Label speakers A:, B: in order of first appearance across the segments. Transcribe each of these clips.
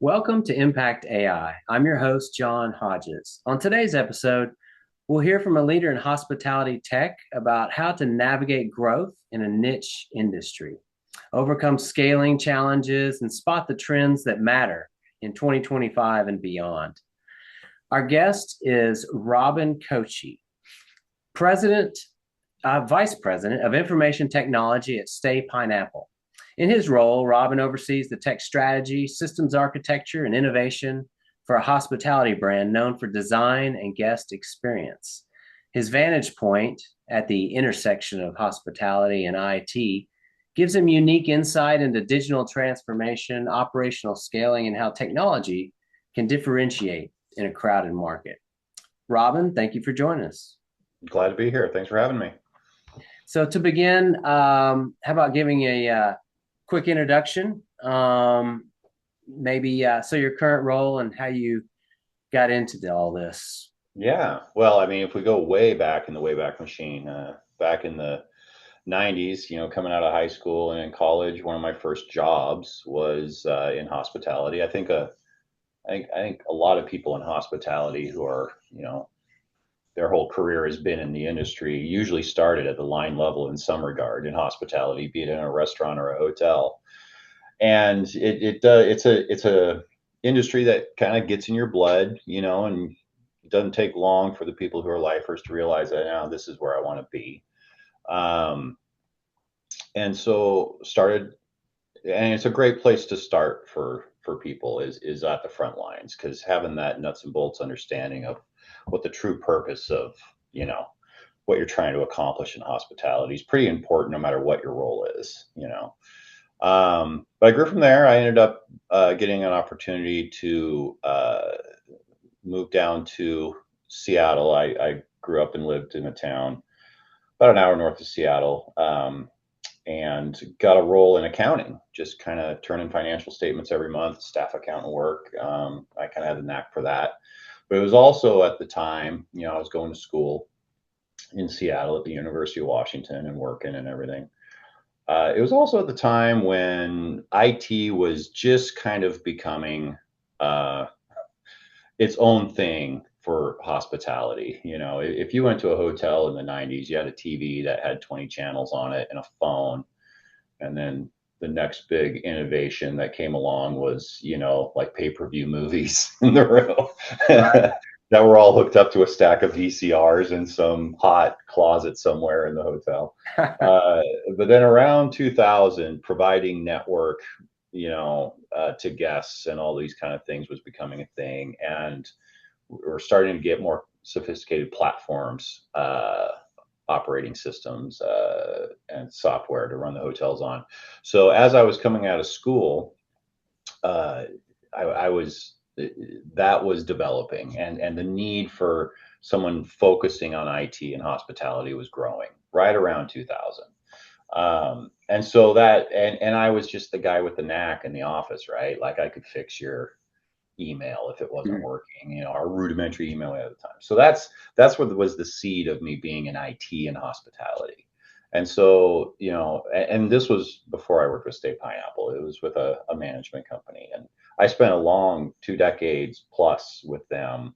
A: Welcome to Impact AI. I'm your host, John Hodges. On today's episode, we'll hear from a leader in hospitality tech about how to navigate growth in a niche industry, overcome scaling challenges, and spot the trends that matter in 2025 and beyond. Our guest is Robin Koetje, President, Vice President of Information Technology at Staypineapple. In his role, Robin oversees the tech strategy, systems architecture, and innovation for a hospitality brand known for design and guest experience. His vantage point at the intersection of hospitality and IT gives him unique insight into digital transformation, operational scaling, and how technology can differentiate in a crowded market. Robin, thank you for joining us.
B: Glad to be here. Thanks for having me.
A: So to begin, how about giving a quick introduction? So your current role and how you got into all this.
B: Yeah. Well, I mean, if we go way back in the Wayback Machine, back in the 90s, coming out of high school and in college, one of my first jobs was in hospitality. I think a lot of people in hospitality who are, their whole career has been in the industry, usually started at the line level in some regard in hospitality, be it in a restaurant or a hotel. And it's a industry that kind of gets in your blood, and it doesn't take long for the people who are lifers to realize that now this is where I want to be. Um, and so started, and it's a great place to start for people is at the front lines, because having that nuts and bolts understanding of what the true purpose of what you're trying to accomplish in hospitality is pretty important, no matter what your role is. But I grew from there. I ended up getting an opportunity to move down to Seattle. I grew up and lived in a town about an hour north of Seattle, and got a role in accounting, just kind of turning financial statements every month, staff accountant work. I kind of had the knack for that. But it was also at the time, I was going to school in Seattle at the University of Washington and working and everything. It was also at the time when IT was just kind of becoming uh, its own thing for hospitality. If you went to a hotel in the 90s, you had a TV that had 20 channels on it and a phone. And then the next big innovation that came along was, like pay-per-view movies in the room.
A: Right.
B: That were all hooked up to a stack of VCRs in some hot closet somewhere in the hotel. Uh, but then around 2000, providing network, to guests and all these kind of things was becoming a thing. And we're starting to get more sophisticated platforms, operating systems, and software to run the hotels on. So as I was coming out of school, uh, I was that was developing, and the need for someone focusing on IT and hospitality was growing right around 2000. And so and I was just the guy with the knack in the office, right? Like I could fix your email if it wasn't working, our rudimentary email at the time. So that's what was the seed of me being in IT and hospitality. And so, and this was before I worked with Staypineapple. It was with a management company, and I spent a long 2 decades plus with them.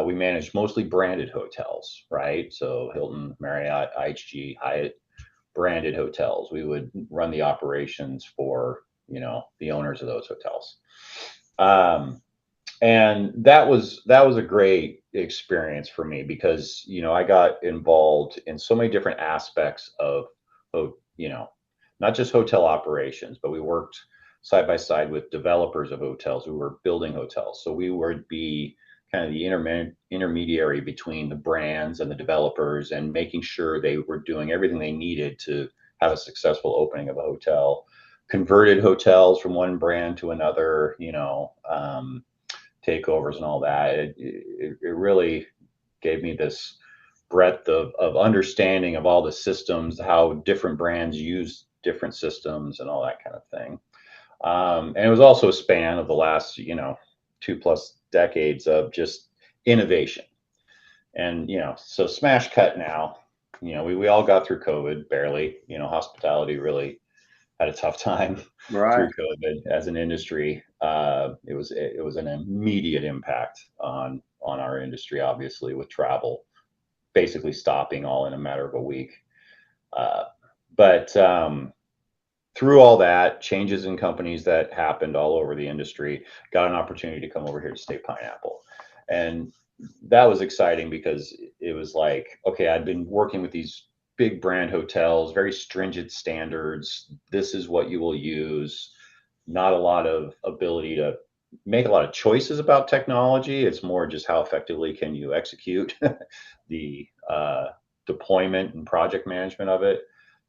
B: We managed mostly branded hotels, right? So Hilton, Marriott, IHG, Hyatt branded hotels. We would run the operations for, the owners of those hotels. Um, and that was a great experience for me, because I got involved in so many different aspects of ho- you know not just hotel operations, but we worked side by side with developers of hotels who were building hotels. So we would be kind of the intermediary between the brands and the developers, and making sure they were doing everything they needed to have a successful opening of a hotel, converted hotels from one brand to another, takeovers and all that. It really gave me this breadth of understanding of all the systems, how different brands use different systems and all that kind of thing. And it was also a span of the last, 2+ decades of just innovation. And, so smash cut now, we all got through COVID barely, hospitality really had a tough time through
A: Right.
B: COVID as an industry. It was an immediate impact on our industry, obviously, with travel basically stopping all in a matter of a week. Uh, but through all that, changes in companies that happened all over the industry, got an opportunity to come over here to Staypineapple. And that was exciting because it was like, okay, I'd been working with these big brand hotels, very stringent standards. This is what you will use. Not a lot of ability to make a lot of choices about technology. It's more just how effectively can you execute the deployment and project management of it.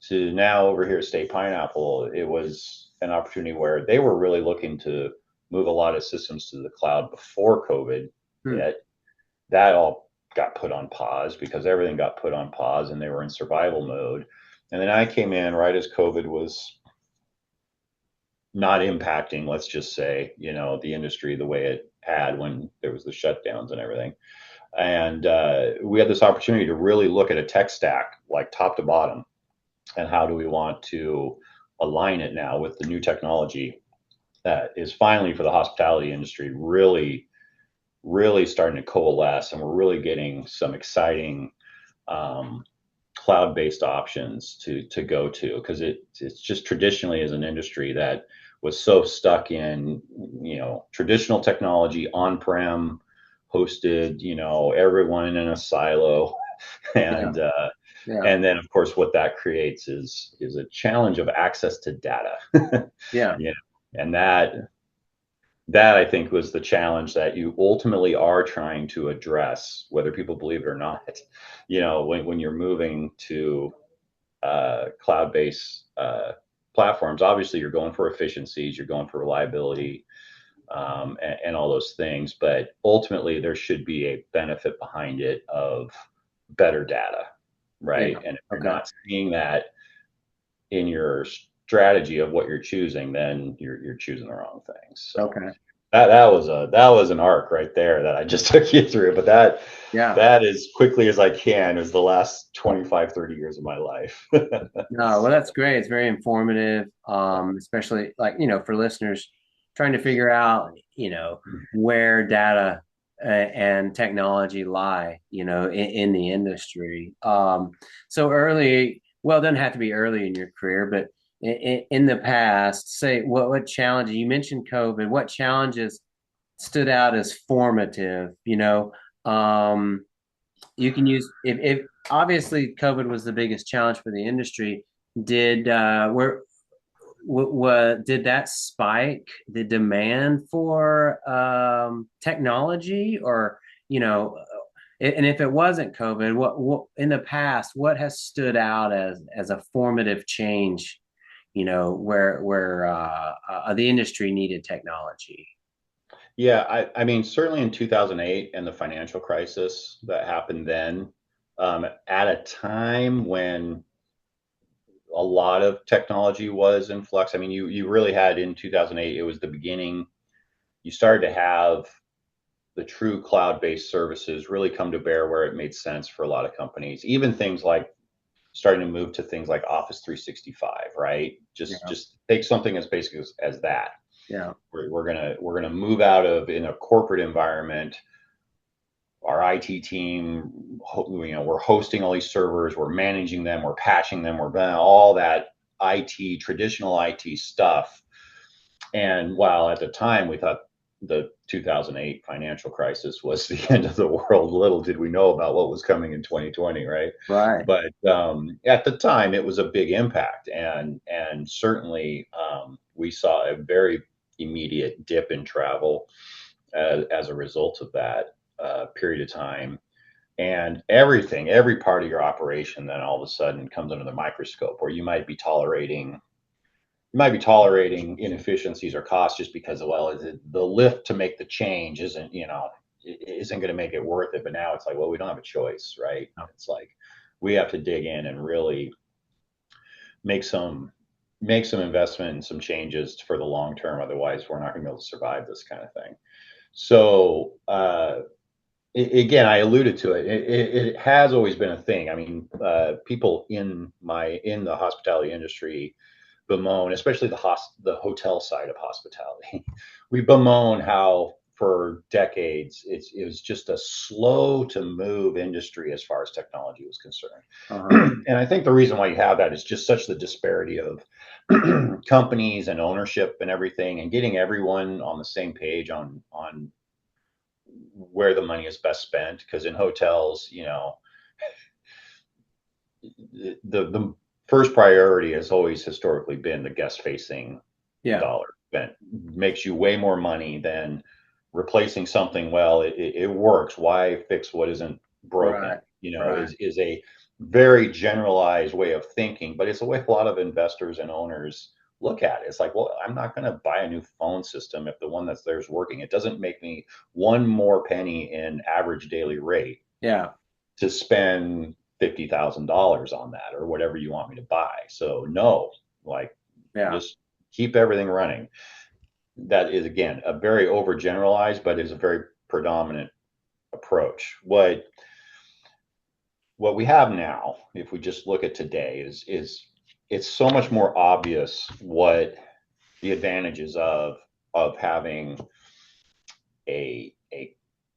B: To now over here at Staypineapple, it was an opportunity where they were really looking to move a lot of systems to the cloud before COVID
A: Hmm.
B: hit. That all got put on pause because everything got put on pause and they were in survival mode. And then I came in right as COVID was not impacting, let's just say, the industry the way it had when there was the shutdowns and everything. And we had this opportunity to really look at a tech stack, like top to bottom, and how do we want to align it now with the new technology that is finally for the hospitality industry really starting to coalesce, and we're really getting some exciting um, cloud-based options to go to, because it's just traditionally as an industry that was so stuck in traditional technology on-prem hosted, everyone in a silo.
A: Yeah.
B: and
A: Yeah.
B: and then of course what that creates is a challenge of access to data.
A: Yeah.
B: you know and that I think was the challenge that you ultimately are trying to address, whether people believe it or not. When you're moving to cloud-based platforms, obviously you're going for efficiencies, you're going for reliability, and all those things. But ultimately, there should be a benefit behind it of better data,
A: Yeah.
B: right? And if you're
A: Okay.
B: not seeing that in your strategy of what you're choosing, then you're choosing the wrong things. So
A: Okay.
B: that was an arc right there that I just took you through. But that
A: Yeah.
B: that as quickly as I can is the last 25, 30 years of my life.
A: No, well, that's great. It's very informative, especially like, for listeners trying to figure out, where data and technology lie, in the industry. So early, well, it doesn't have to be early in your career, but in the past, say what challenges, you mentioned COVID, what challenges stood out as formative, um, you can use if obviously COVID was the biggest challenge for the industry. Did where what did that spike the demand for technology, or and if it wasn't COVID, what in the past, what has stood out as a formative change, where the industry needed technology?
B: Yeah, I mean, certainly in 2008 and the financial crisis that happened then, at a time when a lot of technology was in flux. I mean, you really had in 2008, it was the beginning. You started to have the true cloud-based services really come to bear where it made sense for a lot of companies. Even things like starting to move to things like Office 365, right? Just
A: Yeah,
B: just take something as basic as that.
A: yeah,
B: We're gonna move out of in a corporate environment. Our IT team, we're hosting all these servers, we're managing them, we're patching them, we're doing all that traditional IT stuff. And while at the time we thought the 2008 financial crisis was the end of the world, little did we know about what was coming in 2020, right?
A: right.
B: But at the time, it was a big impact, and certainly we saw a very immediate dip in travel as a result of that period of time. And every part of your operation then all of a sudden comes under the microscope, where you might be tolerating inefficiencies or costs just because, well, the lift to make the change isn't going to make it worth it. But now it's like, well, we don't have a choice, right? It's like we have to dig in and really make some make some investment and some changes for the long term. Otherwise, we're not going to be able to survive this kind of thing. So again, I alluded to it. It has always been a thing. I mean, people in the hospitality industry bemoan, especially the hotel side of hospitality. We bemoan how for decades it was just a slow to move industry as far as technology was concerned.
A: Uh-huh.
B: And I think the reason why you have that is just such the disparity of companies and ownership and everything, and getting everyone on the same page on where the money is best spent. Because in hotels, the first priority has always historically been the guest facing
A: Yeah.
B: dollar. That makes you way more money than replacing something. Well, it works. Why fix what isn't broken?
A: Right. Right.
B: Is a very generalized way of thinking, but it's the way a lot of investors and owners look at it. It's like, well, I'm not going to buy a new phone system if the one that's there is working. It doesn't make me one more penny in average daily rate
A: Yeah.
B: to spend $50,000 on that or whatever you want me to buy. So no, like
A: Yeah.
B: just keep everything running. That is again a very overgeneralized, but is a very predominant approach. What we have now, if we just look at today, is it's so much more obvious what the advantages of having a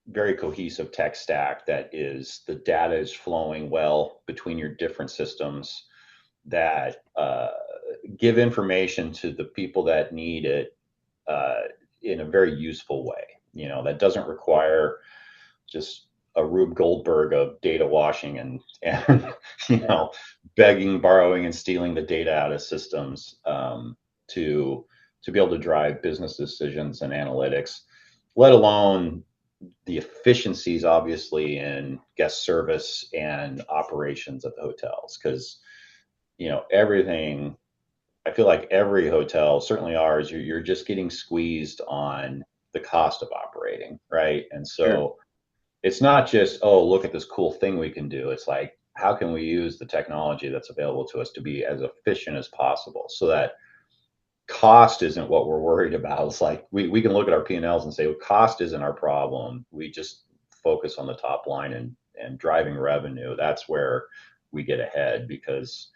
B: very cohesive tech stack that is the data is flowing well between your different systems that give information to the people that need it uh, in a very useful way. That doesn't require just a Rube Goldberg of data washing and
A: Yeah.
B: begging, borrowing, and stealing the data out of systems to be able to drive business decisions and analytics, let alone the efficiencies, obviously, in guest service and operations at the hotels. Because everything, I feel like every hotel, certainly ours, you're just getting squeezed on the cost of operating, right? And
A: Sure.
B: so it's not just, oh, look at this cool thing we can do. It's like, how can we use the technology that's available to us to be as efficient as possible so that cost isn't what we're worried about. It's like we can look at our P&Ls and say, well, cost isn't our problem. We just focus on the top line and driving revenue. That's where we get ahead because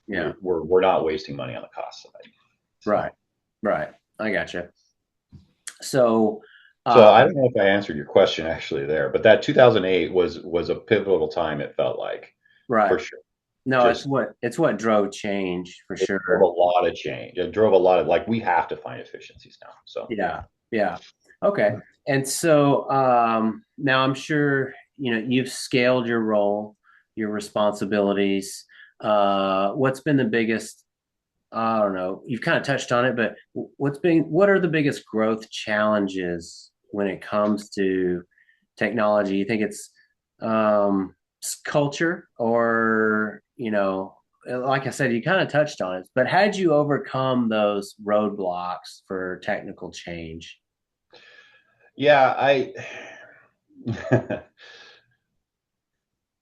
A: Yeah.
B: we're not wasting money on the cost side.
A: Right.
B: So
A: Right. I gotcha. So,
B: so I
A: um,
B: don't know if I answered your question actually there, but that 2008 was a pivotal time. It felt like
A: right.
B: for sure.
A: No,
B: Just
A: it's what drove change for
B: it drove a
A: sure.
B: lot of change. It drove a lot of like we have to find efficiencies now. So
A: Yeah. Yeah. Okay. And so now I'm sure you've scaled your role, your responsibilities. What's been the biggest? I don't know. You've kind of touched on it, but what are the biggest growth challenges when it comes to technology? You think it's culture, or like I said, you kind of touched on it, but how did you overcome those roadblocks for technical change?
B: yeah, I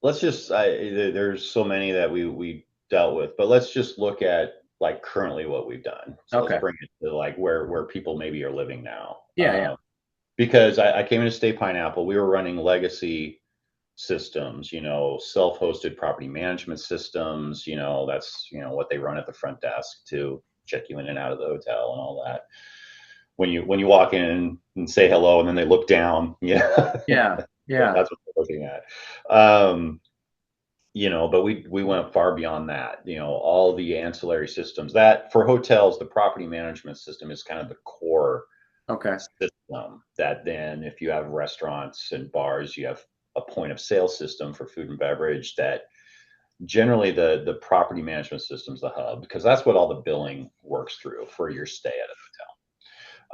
B: let's just there's so many that we dealt with, but let's just look at like currently what we've done. So let's
A: Okay.
B: bring it to like where people maybe are living now.
A: Yeah. Yeah.
B: Because I came into Staypineapple, we were running legacy systems, self-hosted property management systems. That's what they run at the front desk to check you in and out of the hotel and all that. When you walk in and say hello, and then they look down, yeah,
A: Yeah. Yeah.
B: that's what they're looking at. Um, but we went far beyond that. All the ancillary systems that for hotels, the property management system is kind of the core
A: Okay.
B: system. That then, if you have restaurants and bars, you have a point of sale system for food and beverage. That generally the property management system is the hub because that's what all the billing works through for your stay at a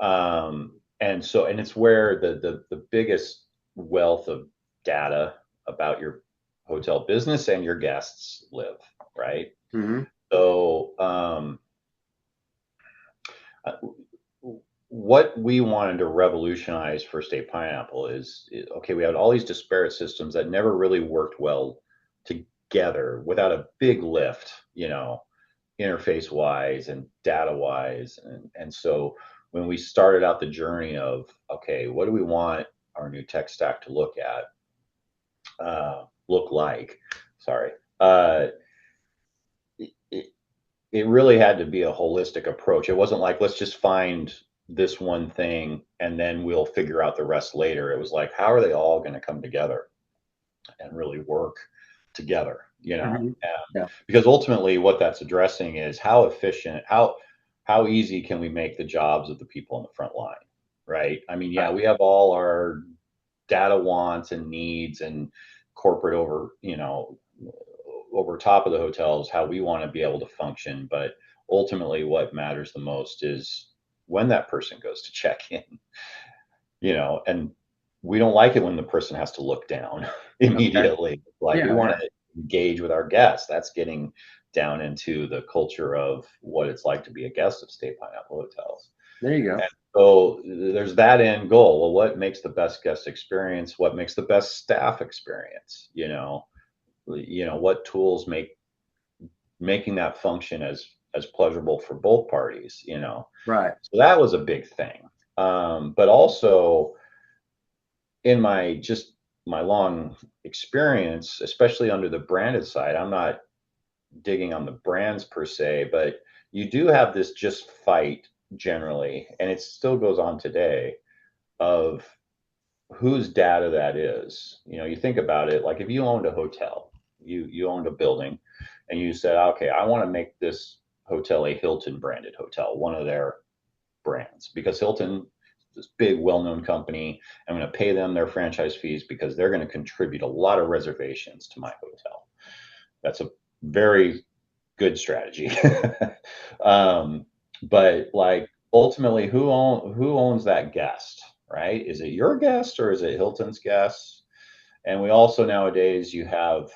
B: hotel. And it's where the biggest wealth of data about your hotel business and your guests live, right?
A: Hmm.
B: So uh, what we wanted to revolutionize for Staypineapple is okay, we had all these disparate systems that never really worked well together without a big lift, interface wise and data wise. And so when we started out the journey of, okay, what do we want our new tech stack to look like? Sorry. Uh, it, it really had to be a holistic approach. It wasn't like, let's just find this one thing and then we'll figure out the rest later. It was like, how are they all going to come together and really work together,
A: Hmm. Yeah.
B: because ultimately what that's addressing is how efficient, how easy can we make the jobs of the people on the front line, right? I mean, yeah,
A: Right.
B: we have all our data wants and needs and corporate over top of the hotels, how we want to be able to function. But ultimately, what matters the most is when that person goes to check in, and we don't like it when the person has to look down
A: Okay.
B: immediately. Like we
A: Yeah.
B: want
A: Yeah.
B: to engage with our guests. That's getting down into the culture of what it's like to be a guest of Staypineapple hotels.
A: There you go.
B: And so there's that end goal. Well, what makes the best guest experience? What makes the best staff experience? What tools make making that function as pleasurable for both parties.
A: Right.
B: So that was a big thing. But also in my long experience, especially under the branded side, I'm not digging on the brands per se, but you do have this just fight generally, and it still goes on today, of whose data that is. You think about it, like if you owned a hotel, you owned a building, and you said, okay, I want to make this hotel a Hilton branded hotel, one of their brands, because Hilton, this big well-known company, I'm going to pay them their franchise fees because they're going to contribute a lot of reservations to my hotel. That's a very good strategy. um, but like ultimately, who owns that guest, right? Is it your guest or is it Hilton's guest? And we also nowadays you have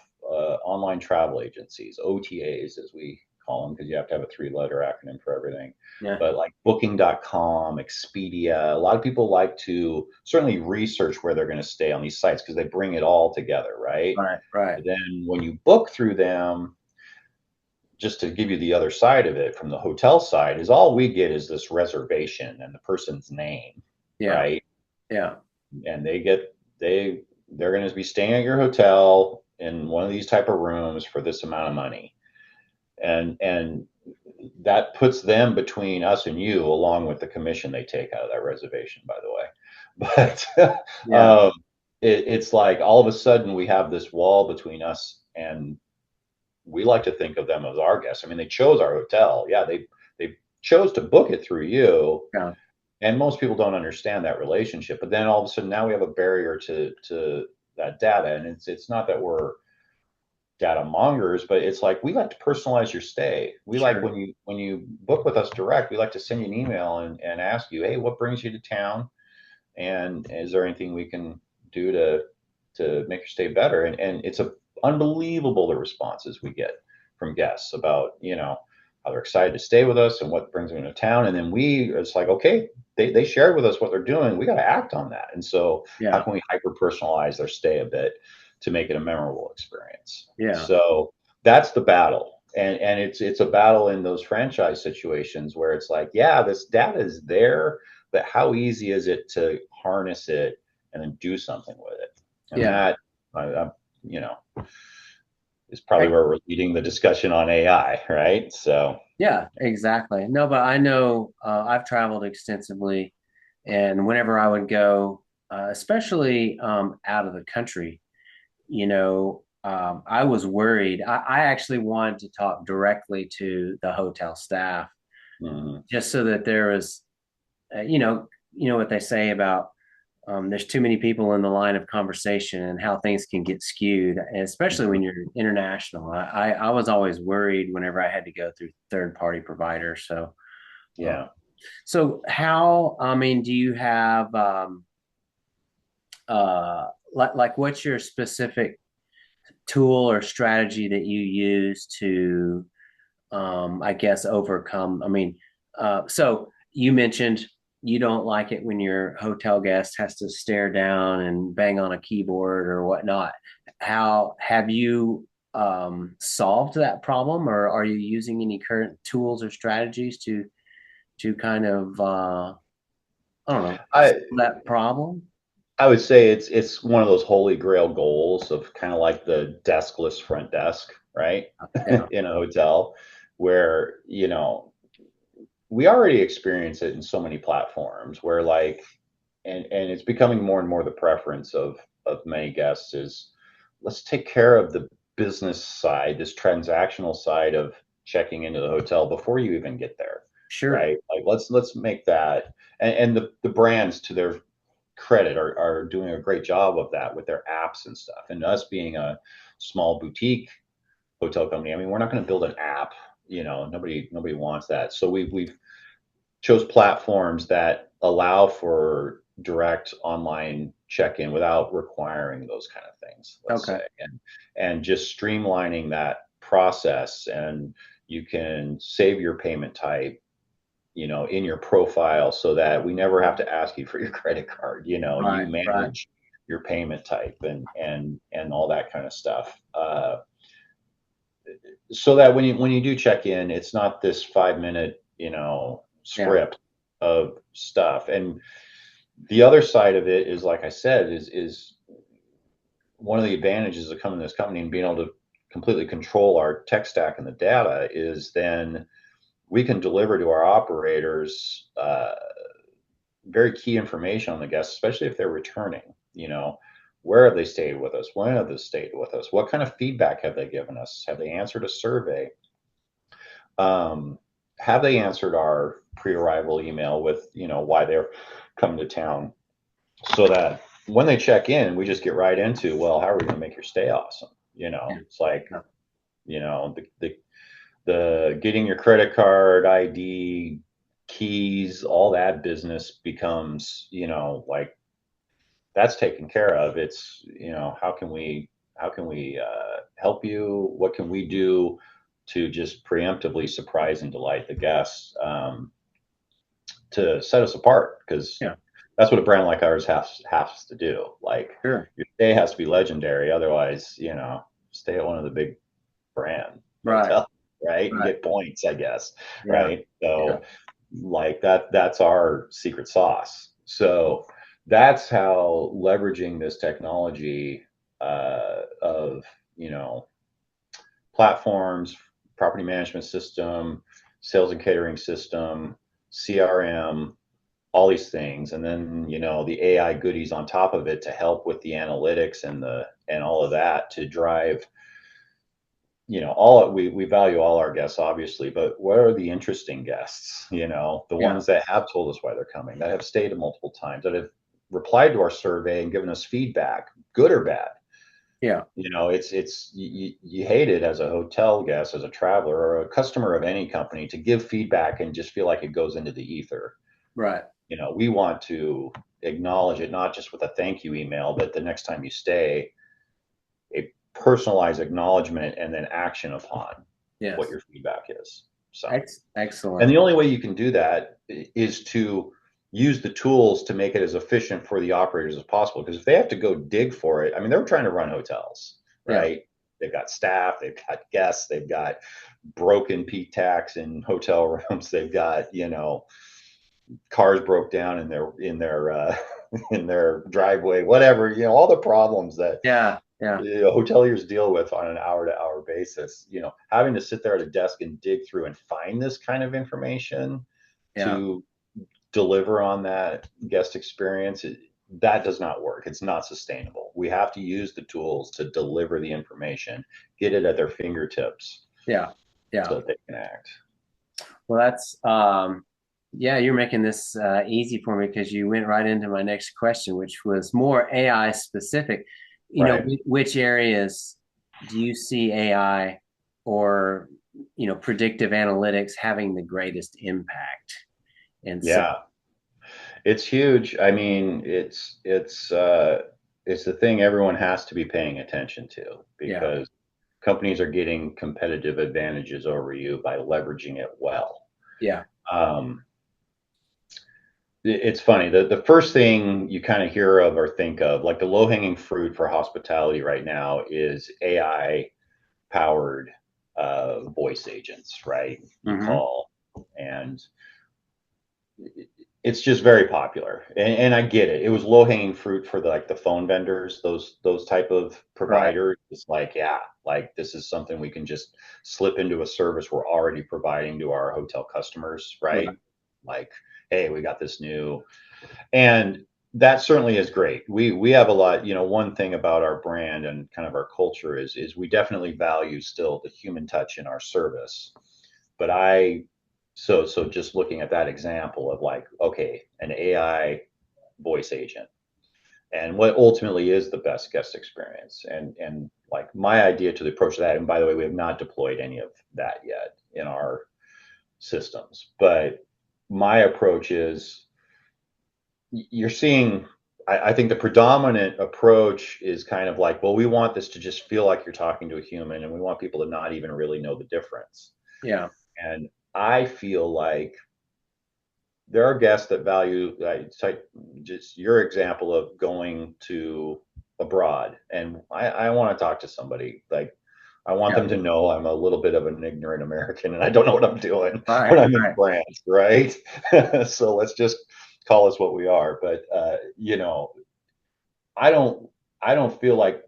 B: online travel agencies, OTAs as we call them, because you have to have a three-letter acronym for everything.
A: Yeah.
B: But like Booking.com, Expedia, a lot of people like to certainly research where they're going to stay on these sites because they bring it all together, right?
A: Right. Right.
B: But then when you book through them, just to give you the other side of it from the hotel side, is all we get is this reservation and the person's name,
A: Yeah.
B: right?
A: Yeah.
B: And they're going to be staying at your hotel in one of these type of rooms for this amount of money, and that puts them between us and you, along with the commission they take out of that reservation, by the way. But
A: Yeah.
B: it's like all of a sudden we have this wall between us, and we like to think of them as our guests. I mean, they chose our hotel. Yeah, they chose to book it through you,
A: Yeah.
B: and most people don't understand that relationship. But then all of a sudden, now we have a barrier to that data, and it's not that we're data mongers, but it's like we like to personalize your stay. We like
A: Sure.
B: when you book with us direct, we like to send you an email and ask you, hey, what brings you to town, and is there anything we can do to make your stay better? And it's unbelievable the responses we get from guests about how they're excited to stay with us and what brings them into town. And then it's like, okay, they shared with us what they're doing. We got to act on that. And so how
A: Yeah.
B: can we hyper personalize their stay a bit to make it a memorable experience?
A: Yeah.
B: So that's the battle. And it's a battle in those franchise situations where it's like, yeah, this data is there, but how easy is it to harness it and then do something with it? And
A: Yeah.
B: that, I, you know, is probably where we're leading the discussion on AI, right? So,
A: Yeah, exactly. No, but I know I've traveled extensively, and whenever I would go, especially out of the country, I was worried. I actually wanted to talk directly to the hotel staff,
B: mhm.
A: just so that there was, you know what they say about there's too many people in the line of conversation and how things can get skewed, and especially when you're international. I was always worried whenever I had to go through third party providers. So, um,
B: Yeah.
A: I mean, do you have like what's your specific tool or strategy that you use to I guess overcome? I mean, so you mentioned you don't like it when your hotel guest has to stare down and bang on a keyboard or whatnot. How have you solved that problem, or are you using any current tools or strategies to kind of I don't know,
B: I
A: solve that problem?
B: I would say it's one of those holy grail goals of kind of like the deskless front desk, right?
A: Yeah,
B: In a hotel. where, we already experience it in so many platforms where like, and it's becoming more and more the preference of many guests is let's take care of the business side, this transactional side of checking into the hotel before you even get there,
A: Sure.
B: right? Like let's make that, and the brands to their credit are doing a great job of that with their apps and stuff. And us being a small boutique hotel company, I mean, we're not going to build an app. Nobody wants that. So we've chose platforms that allow for direct online check-in without requiring those kind of things, let's
A: Okay.
B: say, and just streamlining that process. And you can save your payment type, in your profile so that we never have to ask you for your credit card. You
A: Right. Right.
B: manage your payment type and all that kind of stuff. So that when you do check in, it's not this 5 minute,
A: Yeah.
B: script of stuff. And the other side of it is, like I said, is one of the advantages of coming to this company and being able to completely control our tech stack and the data is then we can deliver to our operators very key information on the guests, especially if they're returning. Where have they stayed with us? When have they stayed with us? What kind of feedback have they given us? Have they answered a survey? Um, have they answered our pre-arrival email with why they're coming to town, so that when they check in, we just get right into, well, how are we going to make your stay awesome?
A: Yeah.
B: It's like,
A: Yeah.
B: the getting your credit card, ID, keys, all that business becomes, like that's taken care of. It's, how can we help you? What can we do to just preemptively surprise and delight the guests, to set us apart? Because
A: Yeah.
B: that's what a brand like ours has to do. Like
A: Sure.
B: your stay has to be legendary. Otherwise, stay at one of the big brand
A: Right.
B: hotels, right? And
A: Right.
B: get points, I guess.
A: Yeah.
B: Right.
A: Yeah.
B: So like that's our secret sauce. So that's how leveraging this technology, of, you know, platforms, property management system, sales and catering system, CRM, all these things, and then the AI goodies on top of it to help with the analytics and all of that to drive. All we value all our guests, obviously, but what are the interesting guests? The
A: Yeah.
B: ones that have told us why they're coming, that have stayed multiple times, that have replied to our survey and given us feedback, good or bad.
A: Yeah.
B: It's you hate it as a hotel guest, as a traveler, or a customer of any company to give feedback and just feel like it goes into the ether.
A: Right.
B: We want to acknowledge it, not just with a thank you email, but the next time you stay, a personalized acknowledgement and then action upon what
A: Yes.
B: your feedback is. So, and
A: Excellent.
B: the only way you can do that is to use the tools to make it as efficient for the operators as possible. Because if they have to go dig for it, I mean, they're trying to run hotels,
A: Yeah.
B: right? They've got staff, they've got guests, they've got broken P tax in hotel rooms, they've got, cars broke down in their in their driveway, whatever, all the problems that
A: Yeah. Yeah.
B: hoteliers deal with on an hour to hour basis. Having to sit there at a desk and dig through and find this kind of information
A: Yeah.
B: to deliver on that guest experience, that does not work. It's not sustainable. We have to use the tools to deliver the information, get it at their fingertips
A: Yeah.
B: so
A: Yeah.
B: that they can act.
A: Well, yeah, you're making this easy for me because you went right into my next question, which was more AI specific.
B: Right.
A: Which areas do you see AI or, predictive analytics having the greatest impact? And so,
B: Yeah. It's huge. I mean, it's the thing everyone has to be paying attention to,
A: yeah.
B: because companies are getting competitive advantages over you by leveraging it well.
A: Yeah.
B: Um, it's funny. The first thing you kind of hear of or think of, like the low hanging fruit for hospitality right now, is AI powered voice agents, right? You
A: Hmm.
B: call and it's just very popular, and I get it. It was low hanging fruit for the phone vendors, those type of
A: Right.
B: providers. It's like, yeah, like this is something we can just slip into a service we're already providing to our hotel customers,
A: Right.
B: right? Like, hey, we got this new, and that certainly is great. We have a lot. One thing about our brand and kind of our culture is we definitely value still the human touch in our service. But so just looking at that example of like, okay, an AI voice agent and what ultimately is the best guest experience, and like my idea to the approach that, and by the way, we have not deployed any of that yet in our systems, but my approach is you're seeing, I think the predominant approach is kind of like, well, we want this to just feel like you're talking to a human, and we want people to not even really know the difference.
A: Yeah.
B: And I feel like there are guests that value, like just your example of going to abroad, and I want to talk to somebody like. I want
A: Yeah.
B: them to know I'm a little bit of an ignorant American and I don't know what I'm doing
A: Right.
B: when I'm in
A: Right.
B: France, right? So let's just call us what we are. But I don't I don't feel like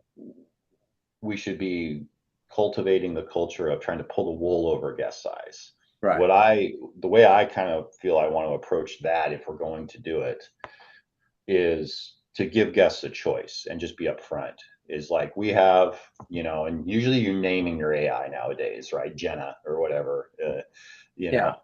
B: we should be cultivating the culture of trying to pull the wool over guest size.
A: Right.
B: The way I kind of feel I want to approach that, if we're going to do it, is to give guests a choice and just be upfront. Is like we have, and usually you're naming your AI nowadays, right? Jenna or whatever. You
A: Yeah.
B: know,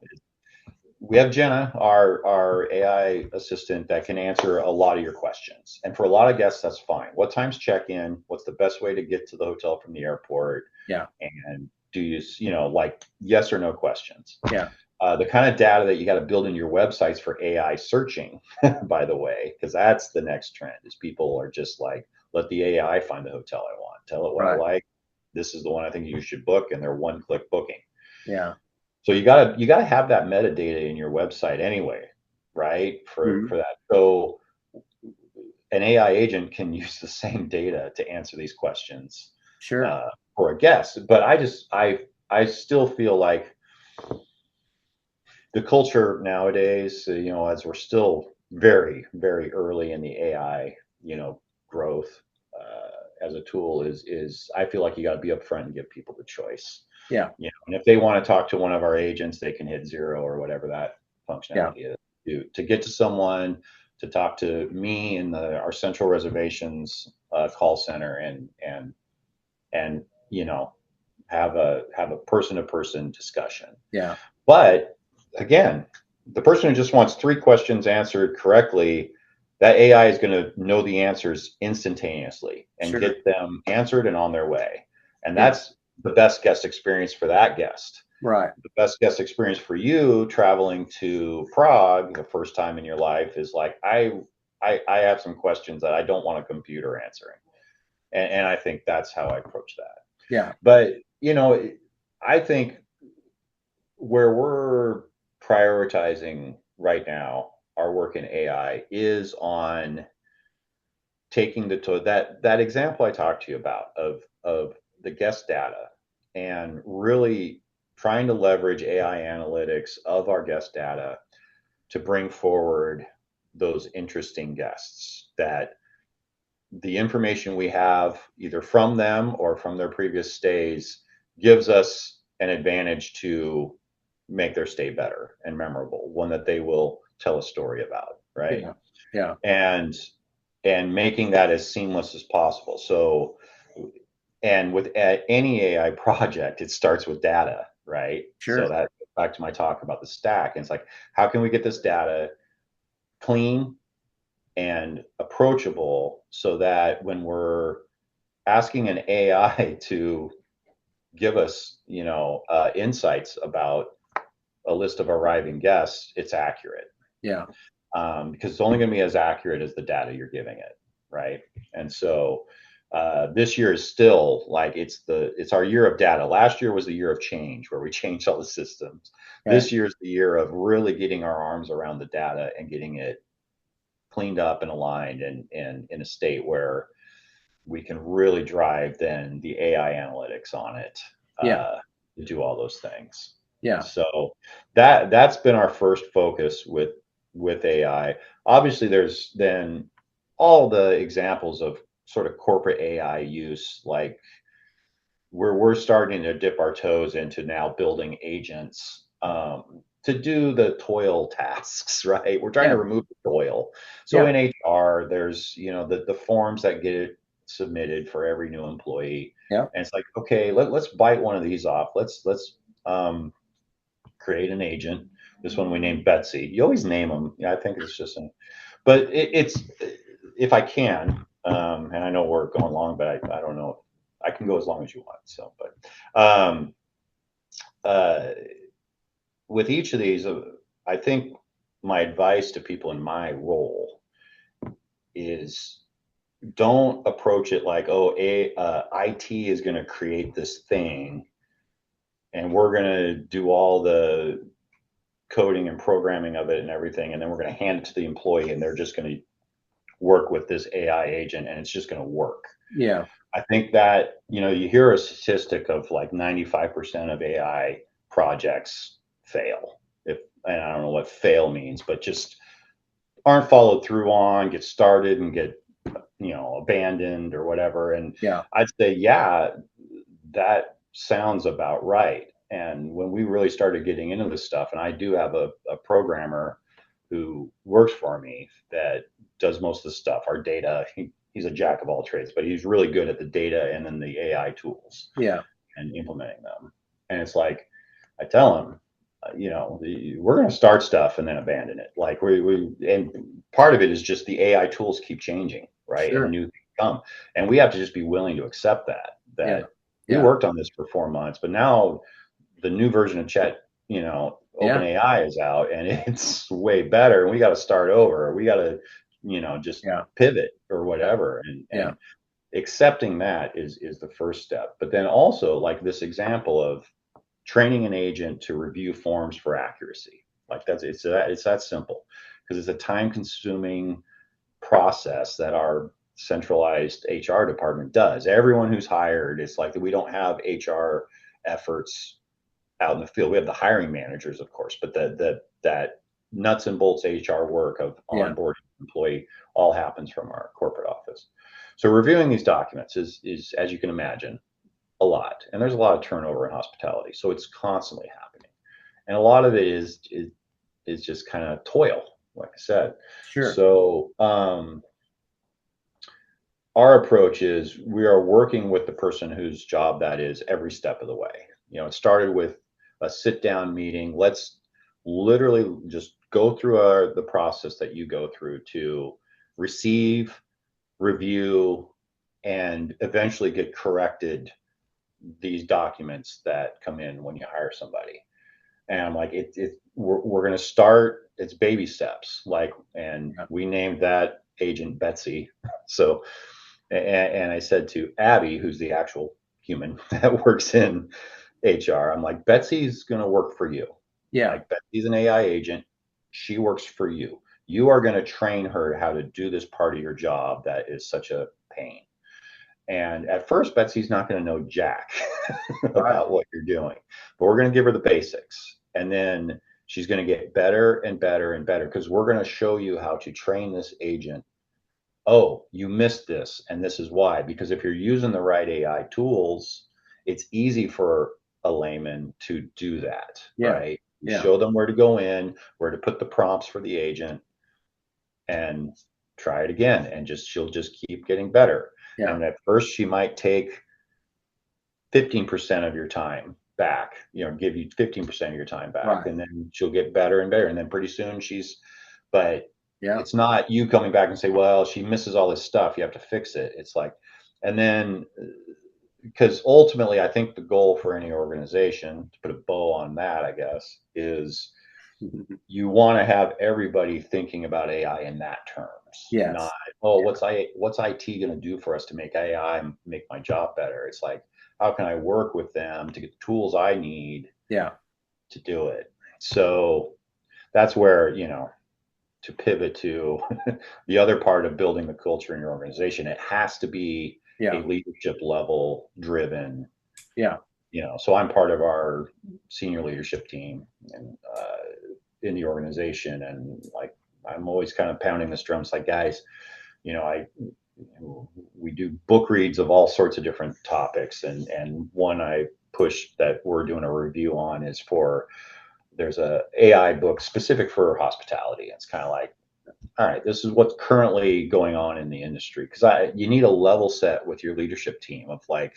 B: we have Jenna, our AI assistant that can answer a lot of your questions. And for a lot of guests, that's fine. What time's check in? What's the best way to get to the hotel from the airport?
A: Yeah.
B: And do like yes or no questions?
A: Yeah.
B: The kind of data that you got to build in your websites for AI searching, by the way, because that's the next trend is people are just like, let the AI find the hotel I want, tell it what I
A: Right.
B: like. This is the one I think you should book, and they're one click booking.
A: Yeah.
B: So you gotta have that metadata in your website anyway, right? For
A: Mhm.
B: that. So an AI agent can use the same data to answer these questions
A: Sure.
B: uh, for a guest. But I still feel like the culture nowadays, as we're still very, very early in the AI, growth as a tool, is I feel like you got to be upfront and give people the choice.
A: Yeah.
B: And if they want to talk to one of our agents, they can hit 0 or whatever that
A: Yeah.
B: functionality is. To get to someone, to talk to me in our central reservations call center, and have a person to person discussion.
A: Yeah.
B: But again, the person who just wants 3 questions answered correctly, that AI is going to know the answers instantaneously and
A: Sure.
B: get them answered and on their way. And
A: Yeah.
B: that's the best guest experience for that guest.
A: Right.
B: The best guest experience for you traveling to Prague the first time in your life is like, I have some questions that I don't want a computer answering. And I think that's how I approach that.
A: Yeah.
B: But, I think where we're prioritizing right now our work in AI is on taking that example I talked to you about of the guest data and really trying to leverage AI analytics of our guest data to bring forward those interesting guests that the information we have either from them or from their previous stays gives us an advantage to make their stay better and memorable, one that they will tell a story about, right?
A: Yeah. Yeah.
B: And making that as seamless as possible. So, and with any AI project, it starts with data, right? So
A: Sure.
B: that back to my talk about the stack, and it's like, how can we get this data clean and approachable so that when we're asking an AI to give us, insights about a list of arriving guests, it's accurate,
A: Yeah.
B: because it's only going to be as accurate as the data you're giving it, right? And so this year is still like it's our year of data. Last year was the year of change where we changed all the systems.
A: Okay.
B: This year is the year of really getting our arms around the data and getting it cleaned up and aligned and in a state where we can really drive then the AI analytics on it
A: Yeah.
B: to do all those things.
A: Yeah.
B: So that's been our first focus with with AI. Obviously, there's then all the examples of sort of corporate AI use, like we're starting to dip our toes into now building agents to do the toil tasks, right? We're trying to
A: Yeah.
B: remove the toil. So
A: Yeah.
B: in HR, there's the forms that get submitted for every new employee,
A: Yeah.
B: and it's like, okay, let's bite one of these off. Let's create an agent. This one we named Betsy. You always name them. Yeah, I think it's just but it's if I can, and I know we're going long, but I don't know. I can go as long as you want. So, but uh, with each of these, I think my advice to people in my role is don't approach it like, oh, IT is going to create this thing, and we're going to do all the coding and programming of it and everything, and then we're going to hand it to the employee, and they're just going to work with this AI agent, and it's just going to work.
A: Yeah.
B: I think that, you hear a statistic of like 95% of AI projects fail. And I don't know what fail means, but just aren't followed through on, get started and get, abandoned or whatever. And
A: Yeah.
B: I'd say, yeah, that sounds about right. And when we really started getting into this stuff, and I do have a programmer who works for me that does most of the stuff, our data, he's a jack of all trades, but he's really good at the data and then the AI tools
A: Yeah.
B: and implementing them. And it's like, I tell him, we're going to start stuff and then abandon it. Like and part of it is just the AI tools keep changing, right? And
A: Sure.
B: new things come, and we have to just be willing to accept
A: Yeah.
B: that we
A: Yeah.
B: worked on this for 4 months, but now the new version of Chat,
A: Yeah.
B: OpenAI is out and it's way better, and we got to start over. We got to, just
A: Yeah.
B: pivot or
A: Yeah.
B: whatever,
A: Yeah.
B: and accepting that is the first step. But then also like this example of training an agent to review forms for accuracy. Like it's that simple, because it's a time consuming process that our centralized HR department does. Everyone who's hired, it's like we don't have HR efforts out in the field. We have the hiring managers, of course, but that nuts and bolts HR work of
A: Yeah.
B: onboarding an employee all happens from our corporate office. So reviewing these documents is as you can imagine, a lot, and there's a lot of turnover in hospitality, so it's constantly happening, and a lot of it is just kind of toil, like I said.
A: Sure.
B: So our approach is we are working with the person whose job that is every step of the way. It started with a sit down meeting. Let's literally just go through the process that you go through to receive, review, and eventually get corrected these documents that come in when you hire somebody. And I'm like, we're going to start, it's baby steps. Like, and
A: Yeah.
B: we named that agent Betsy. So, and I said to Abby, who's the actual human that works in HR, I'm like, Betsy's going to work for you.
A: Yeah.
B: Like, Betsy's an AI agent. She works for you. You are going to train her how to do this part of your job that is such a pain. And at first, Betsy's not going to know jack
A: Right.
B: about what you're doing, but we're going to give her the basics. And then she's going to get better and better and better, because we're going to show you how to train this agent. Oh, you missed this, and this is why. Because if you're using the right AI tools, it's easy for a layman to do that,
A: Yeah.
B: right? You
A: Yeah.
B: show them where to go in, where to put the prompts for the agent, and try it again, and she'll just keep getting better.
A: Yeah.
B: And at first she might take 15% of your time back, give you 15% of your time back,
A: Right.
B: and then she'll get better and better, and then pretty soon but
A: Yeah.
B: it's not you coming back and say, well, she misses all this stuff, you have to fix it. It's like, and then because ultimately I think the goal for any organization, to put a bow on that, I guess, is you want to have everybody thinking about AI in that terms, not,
A: Yes.
B: oh,
A: Yeah.
B: what's IT going to do for us to make AI make my job better? It's like, how can I work with them to get the tools I need
A: Yeah.
B: to do it? So that's where, to pivot to the other part of building the culture in your organization, it has to be a
A: Yeah.
B: leadership level driven,
A: Yeah.
B: so I'm part of our senior leadership team and in the organization, and like I'm always kind of pounding this drum. It's like, guys, I we do book reads of all sorts of different topics, and one I push that we're doing a review on is for there's a AI book specific for hospitality. It's kind of like, all right, this is what's currently going on in the industry, because you need a level set with your leadership team of like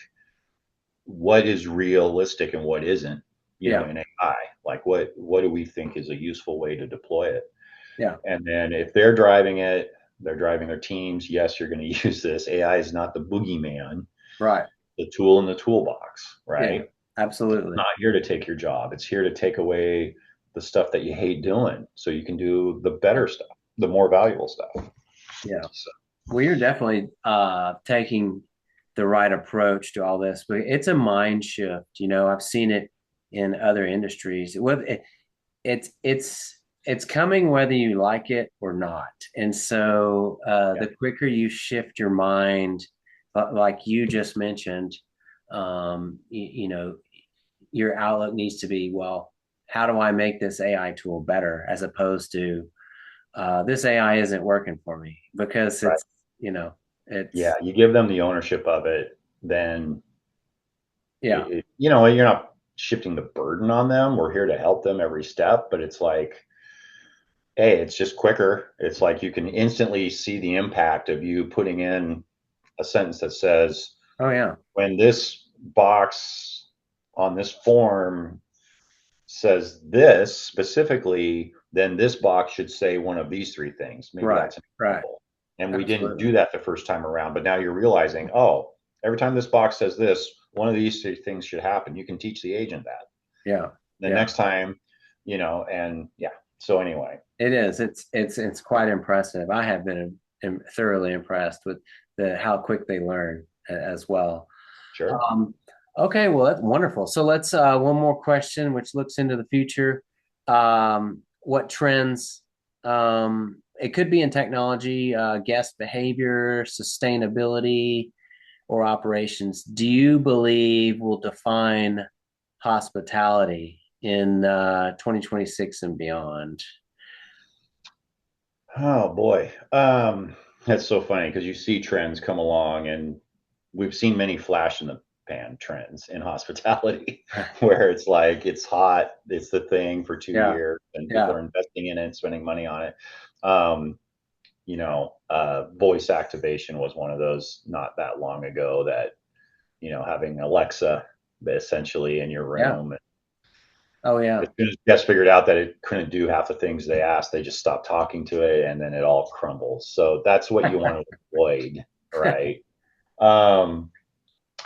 B: what is realistic and what isn't,
A: Yeah.
B: in AI. Like what do we think is a useful way to deploy it?
A: Yeah.
B: And then if they're driving it, they're driving their teams. Yes, you're going to use this. AI is not the boogeyman,
A: Right.
B: the tool in the toolbox,
A: Yeah.
B: right?
A: Absolutely.
B: Not here to take your job. It's here to take away the stuff that you hate doing so you can do the
A: Yeah.
B: better stuff, the more valuable stuff.
A: Yeah.
B: So,
A: Well, you're definitely taking the right approach to all this, but it's a mind shift. I've seen it in other industries. It's coming whether you like it or not. And so
B: yeah,
A: the quicker you shift your mind, like you just mentioned, your outlook needs to be, well, how do I make this AI tool better, as opposed to this AI isn't working for me, because
B: right.
A: you know,
B: Yeah,
A: it's,
B: you give them the ownership of it, then
A: yeah,
B: you're not shifting the burden on them. We're here to help them every step, but it's like, hey, it's just quicker. It's like you can instantly see the impact of you putting in a sentence that says,
A: oh yeah,
B: when this box on this form says this specifically, then this box should say one of these three things. Maybe
A: right,
B: that's an
A: right,
B: example. And we didn't
A: absolutely,
B: do that the first time around, but now you're realizing, oh, every time this box says this, one of these three things should happen. You can teach the agent that.
A: yeah,
B: The
A: yeah.
B: next time, and yeah. So anyway,
A: It is. It's quite impressive. I have been thoroughly impressed with the how quick they learn as well.
B: sure.
A: Um, okay, well that's wonderful. So let's one more question, which looks into the future. What trends? It could be in technology, guest behavior, sustainability, or operations. Do you believe will define hospitality in 2026 and beyond?
B: Oh boy. That's so funny because you see trends come along, and we've seen many flash in the pan trends in hospitality where it's like it's hot, it's the thing for two
A: Yeah,
B: years and people
A: yeah,
B: are investing in it, spending money on it. Um, Voice activation was one of those not that long ago that, having Alexa essentially in your
A: yeah.
B: room.
A: Oh
B: As
A: yeah.
B: soon as guests figured out that it couldn't do half the things they asked, they just stopped talking to it, and then it all crumbles. So that's what you want to avoid, right? Um,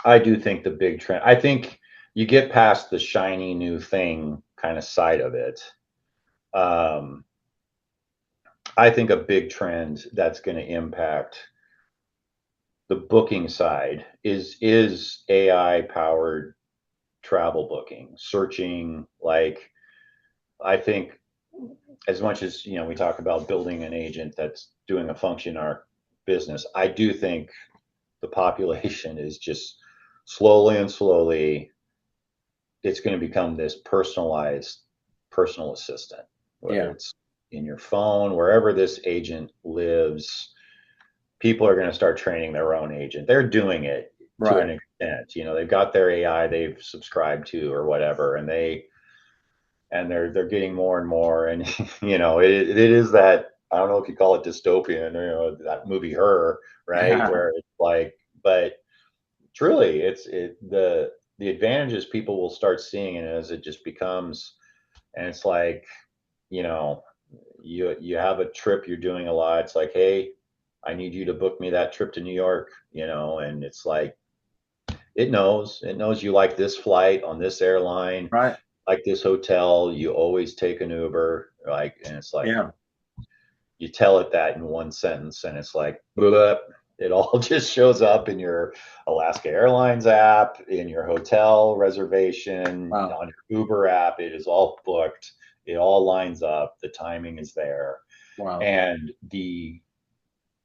B: I do think the big trend. I think you get past the shiny new thing kind of side of it. Um, I think a big trend that's going to impact the booking side is AI powered travel booking, searching. Like, I think as much as we talk about building an agent that's doing a function in our business, I do think the population is just slowly and slowly it's going to become this personalized personal assistant, whether
A: Yeah,
B: it's in your phone, wherever this agent lives. People are going to start training their own agent. They're doing it to an
A: right.
B: extent. They've got their AI they've subscribed to or whatever, and they're getting more and more. And it is that, I don't know if you call it dystopian, that movie Her, right, where it's like, but truly the advantages people will start seeing it as it just becomes. And it's like, you know you have a trip you're doing a lot. It's like, hey, I need you to book me that trip to New York, and it's like, it knows you like this flight on this airline,
A: Right.
B: like this hotel, you always take an Uber, like, and it's like
A: Yeah.
B: you tell it that in one sentence, and it's like, blah, it all just shows up in your Alaska Airlines app, in your hotel reservation,
A: Wow.
B: on your Uber app. It is all booked. It all lines up. The timing is there,
A: Wow.
B: and the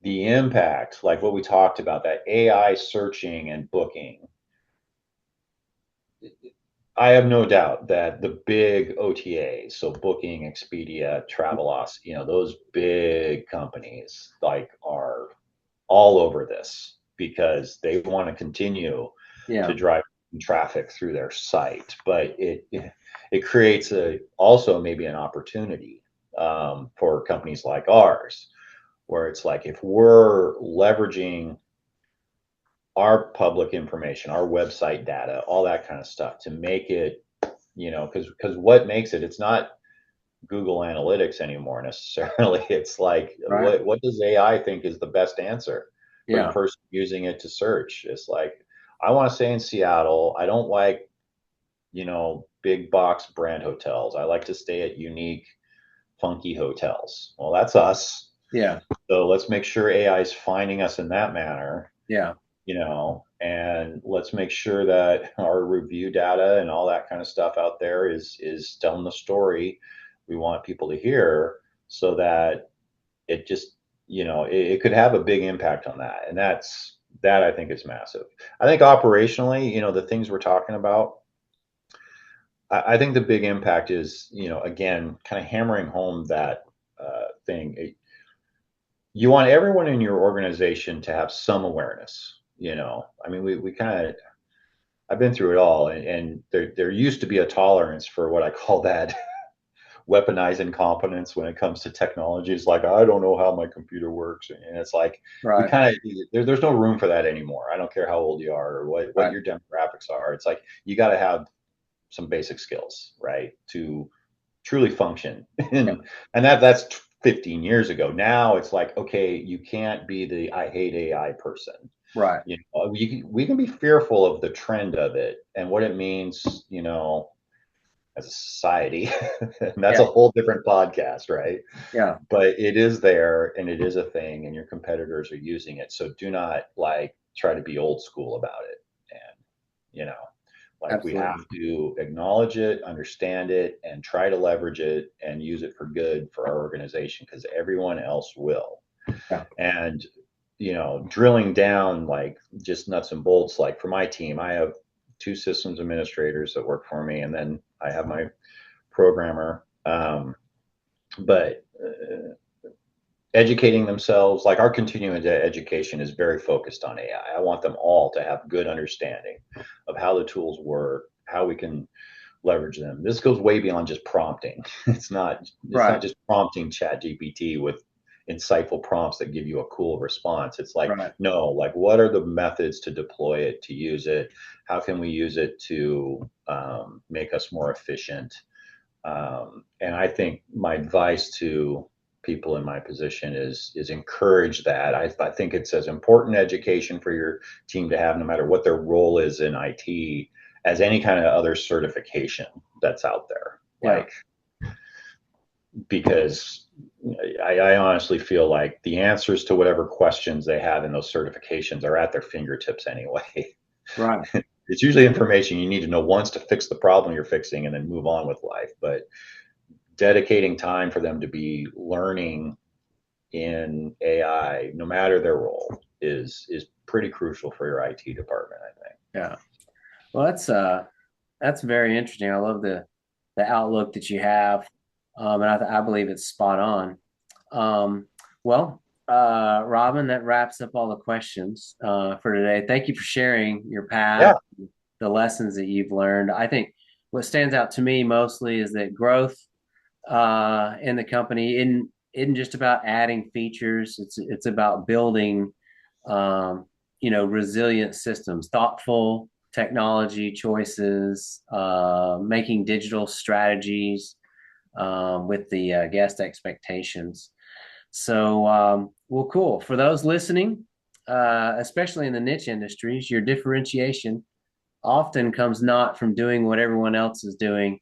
B: impact, like what we talked about, that AI searching and booking. I have no doubt that the big OTAs, so Booking, Expedia, Travelocity, those big companies like are all over this because they want to continue to
A: Yeah.
B: drive traffic through their site. But it creates also maybe an opportunity for companies like ours, where it's like if we're leveraging our public information, our website data, all that kind of stuff to make it, because what makes it, it's not Google Analytics anymore necessarily. It's like
A: Right.
B: what does AI think is the best answer for the
A: Yeah.
B: person using it to search? It's like I want to stay in Seattle. I don't like, big box brand hotels. I like to stay at unique, funky hotels. Well, that's us.
A: Yeah.
B: So let's make sure AI is finding us in that manner,
A: Yeah.
B: and let's make sure that our review data and all that kind of stuff out there is telling the story we want people to hear, so that it just, it could have a big impact on that. And that I think is massive. I think operationally, the things we're talking about, I think the big impact is, again, kind of hammering home that thing. You want everyone in your organization to have some awareness. I mean, we kind of, I've been through it all, and there used to be a tolerance for what I call that weaponized incompetence when it comes to technology. It's like, I don't know how my computer works, and it's like we
A: Right.
B: kind of, there's no room for that anymore. I don't care how old you are or what
A: Right.
B: your demographics are. It's like you got to have some basic skills, right, to truly function.
A: Yeah.
B: And that's 15 years ago. Now it's like, okay, you can't be the I hate AI person.
A: Right.
B: We can be fearful of the trend of it and what it means, as a society. And that's
A: Yeah.
B: a whole different podcast, right?
A: Yeah.
B: But it is there and it is a thing, and your competitors are using it. So do not like try to be old school about it. And, like we have
A: Absolutely.
B: to acknowledge it, understand it, and try to leverage it and use it for good for our organization because everyone else will.
A: Yeah.
B: And drilling down like just nuts and bolts, like for my team, I have two systems administrators that work for me, and then I have my programmer. But educating themselves, like our continuing education is very focused on AI. I want them all to have good understanding of how the tools work, how we can leverage them. This goes way beyond just prompting. It's not
A: Right.
B: just prompting chat gpt with insightful prompts that give you a cool response. It's like,
A: Right.
B: no, like what are the methods to deploy it, to use it? How can we use it to make us more efficient? And I think my advice to people in my position is encourage that. I think it's as important education for your team to have, no matter what their role is in IT, as any kind of other certification that's out there.
A: Yeah.
B: Like, because I honestly feel like the answers to whatever questions they have in those certifications are at their fingertips anyway.
A: Right.
B: It's usually information you need to know once to fix the problem you're fixing and then move on with life. But dedicating time for them to be learning in AI, no matter their role, is pretty crucial for your IT department, I think.
A: Yeah. Well, that's very interesting. I love the outlook that you have, and I believe it's spot on. Well, Robin, that wraps up all the questions for today. Thank you for sharing your
B: Yeah,
A: path, the lessons that you've learned. I think what stands out to me mostly is that growth in the company isn't just about adding features. It's about building, um, resilient systems, thoughtful technology choices, making digital strategies with the guest expectations. So, well, cool. For those listening, especially in the niche industries, your differentiation often comes not from doing what everyone else is doing,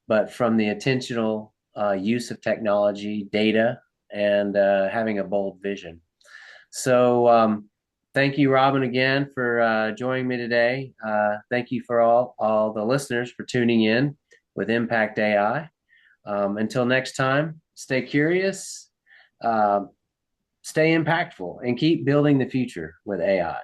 A: but from the intentional use of technology, data, and having a bold vision. So, thank you, Robin, again for joining me today. Thank you for all the listeners for tuning in with Impact AI. Until next time, stay curious, uh, stay impactful, and keep building the future with AI.